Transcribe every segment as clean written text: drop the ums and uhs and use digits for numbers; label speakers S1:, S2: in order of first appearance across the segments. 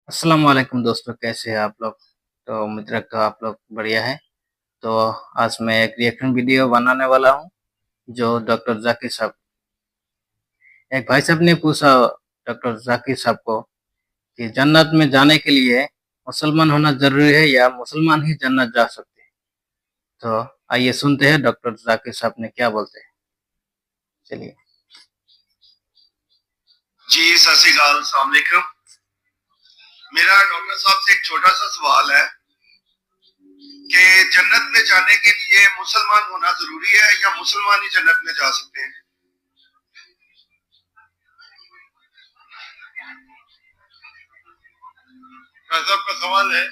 S1: अस्सलाम वालेकुम दोस्तों, कैसे हैं आप लोग? तो उम्मीद रखता हूँ आप लोग बढ़िया हैं। तो आज मैं एक रिएक्शन वीडियो बनाने वाला हूँ, जो डॉक्टर ज़ाकिर साहब, एक भाई साहब ने पूछा डॉक्टर ज़ाकिर साहब को कि जन्नत में जाने के लिए मुसलमान होना ज़रूरी है या मुसलमान ही जन्नत जा सकते हैं? तो आइए सुनते हैं डॉक्टर ज़ाकिर साहब ने क्या बोलते हैं। चलिए।
S2: जी सत श्री अकाल, अस्सलाम वालेकुम। मेरा डॉक्टर साहब से एक छोटा सा सवाल है कि जन्नत में जाने के लिए मुसलमान होना जरूरी है या मुसलमान ही जन्नत में जा सकते हैं? डॉक्टर साहब का सवाल है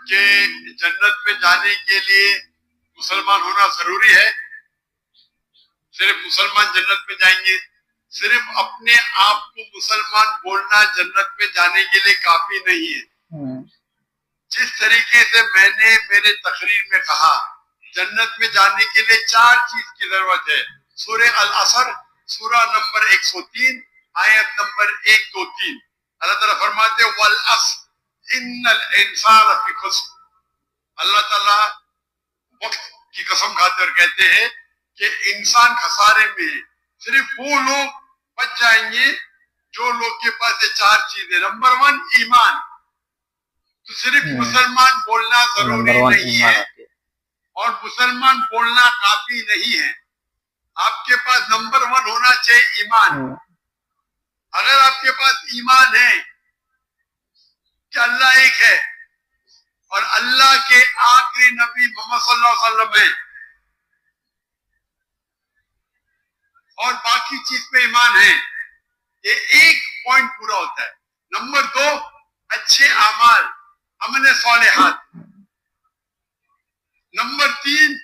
S2: कि जन्नत में जाने के लिए मुसलमान होना जरूरी है, सिर्फ मुसलमान जन्नत में जाएंगे, सिर्फ अपने आप को मुसलमान बोलना जन्नत में जाने के लिए काफी नहीं है। जिस तरीके से मैंने मेरे तकरीर में कहा, जन्नत में जाने के लिए 4 चीज की जरूरत है। सूरह अल असर, सूरा नंबर 103, आयत नंबर 1, 2, 3। अल्लाह ताला फरमाते वल अस्र इन्नल इंसान लफी खुस्र। अल्लाह ताला वक्त की कसम खाते और कहते हैं कि इंसान खसारे में है। सिर्फ वो लोग बच जाएंगे जो लोग के पास ये 4 चीजें। नंबर 1 ईमान। तो सिर्फ मुसलमान बोलना जरूरी नहीं है और मुसलमान बोलना काफी नहीं है। आपके पास नंबर 1 होना चाहिए ईमान। अगर आपके पास ईमान है कि अल्लाह एक है और अल्लाह के आखिरी नबी मोहम्मद सल्लल्लाहु अलैहि वसल्लम है और बाकी चीज पे ईमान है, ये एक पॉइंट पूरा होता है। नंबर 2 अच्छे अमाल, अमल सालिहात। नंबर 3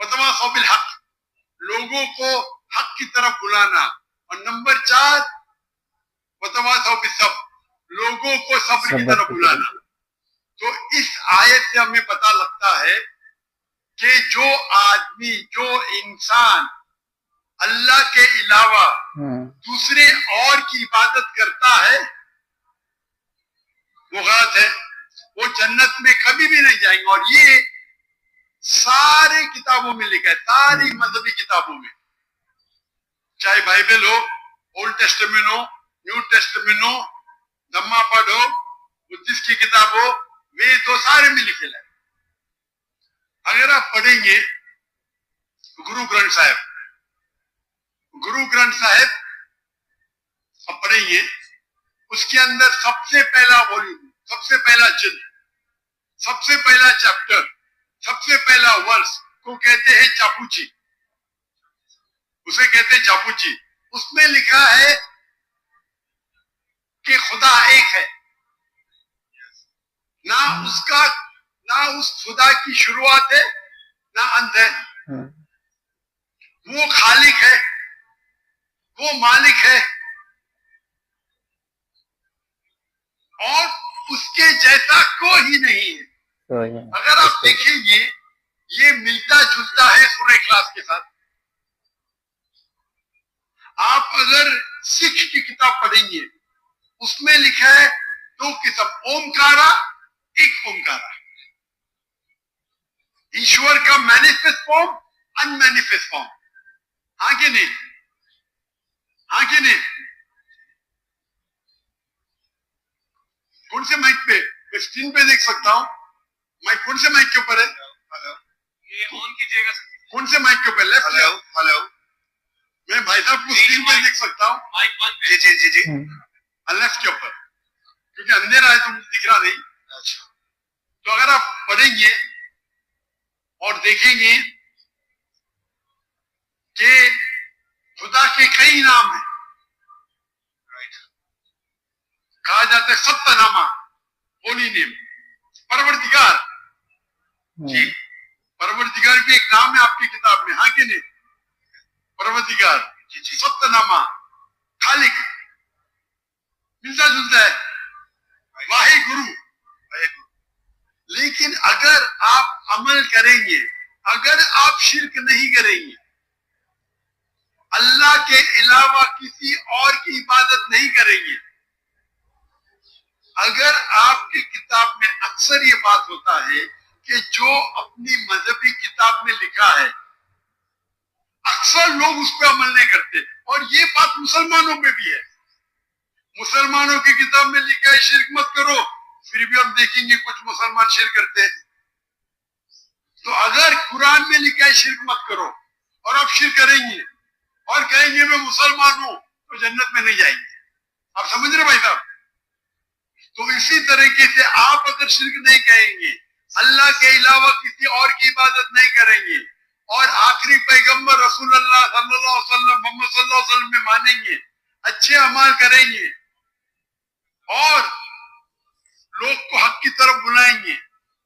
S2: वतवासौ बिल हक, लोगों को हक की तरफ बुलाना। और नंबर 4 वतवासौ बिस्सब्र, लोगों को सब्र की तरफ बुलाना। तो इस आयत से हमें पता लगता है कि जो आदमी, जो इंसान अल्लाह के अलावा दूसरे और की इबादत करता है वो गलत है, वो जन्नत में कभी भी नहीं जाएंगे। और ये सारे किताबों में लिखा है, सारी मजहबी किताबों में, चाहे बाइबल हो, ओल्ड टेस्टामेंट हो, न्यू टेस्टामेंट हो, धम्मा पढ़ हो, बुद्धिस्ट की किताब हो, वेद हो, सारे में लिखे है। अगर आप पढ़ेंगे गुरु ग्रंथ साहिब, गुरु ग्रंथ साहिब आप पढ़ेंगे, उसके अंदर सबसे पहला वॉल्यूम, सबसे पहला जिल्द, सबसे पहला चैप्टर, सबसे पहला वर्ष को कहते हैं चापूची, उसे कहते हैं चापूची। उसमें लिखा है कि खुदा एक है, ना उसका, ना उस खुदा की शुरुआत है ना अंत है। वो खालिक है, वो मालिक है और उसके जैसा कोई ही नहीं है। अगर आप देखेंगे ये मिलता जुलता है सूरह इखलास के साथ। आप अगर सिख की किताब पढ़ेंगे, उसमें लिखा है 2 किस्म, ओमकारा, एक ओमकारा, ईश्वर का मैनिफेस्ट फॉर्म, अनमैनिफेस्ट फॉर्म। हाँ कि नहीं? हाँ कि नहीं? कौन से माइक पे? मैं स्क्रीन पे देख सकता हूँ। माइक कौन से माइक के ऊपर है? हेलो, ये ऑन कीजिएगा। कौन से माइक के ऊपर? लेफ्ट? हेलो हेलो, मैं भाई साहब को स्क्रीन पे देख सकता हूँ। माइक बंद। जी जी जी जी, लेफ्ट के ऊपर, क्योंकि अंधेरा है तो मुझे दिख रहा नहीं। अच्छा, तो अगर आप पढ़ेंगे और देखेंगे कि खुदा के कई नाम है, कहा जाता है सप्तनामा, होली नेम, परवरदिगार। जी, परवरदिगार भी एक नाम है आपकी किताब में, हाँ कि नहीं? परवरदिगार, सप्तनामा, खालिक, मिलता जुलता है, वाहे गुरु। लेकिन अगर आप अमल करेंगे, अगर आप शिर्क नहीं करेंगे, अल्लाह के अलावा किसी और की इबादत नहीं करेंगे, अगर आपकी किताब में अक्सर ये बात होता है कि जो अपनी मजहबी किताब में लिखा है अक्सर लोग उस पर अमल नहीं करते, और ये बात मुसलमानों में भी है। मुसलमानों की किताब में लिखा है शिर्क मत करो, फिर भी हम देखेंगे कुछ मुसलमान शिर्क करते हैं। तो अगर कुरान में लिखा है शिर्क मत करो और आप शिर्क करेंगे और कहेंगे मैं मुसलमान हूं, तो जन्नत में नहीं जाएंगे। आप समझ रहे भाई साहब? तो इसी तरीके से आप अगर शिर्क नहीं कहेंगे, अल्लाह के अलावा किसी और की इबादत नहीं करेंगे, और आखिरी पैगंबर रसूलुल्लाह सल्लल्लाहु अलैहि वसल्लम मोहम्मद सल्लल्लाहु अलैहि वसल्लम में मानेंगे, अच्छे अमाल करेंगे और लोग को हक की तरफ बुलाएंगे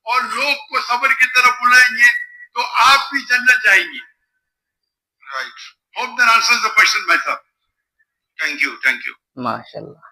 S2: और लोग को सब्र की तरफ बुलाएंगे, तो आप भी जन्नत जाएंगे। Right. Hope that answers the question my sir. Thank you.
S1: माशाल्लाह।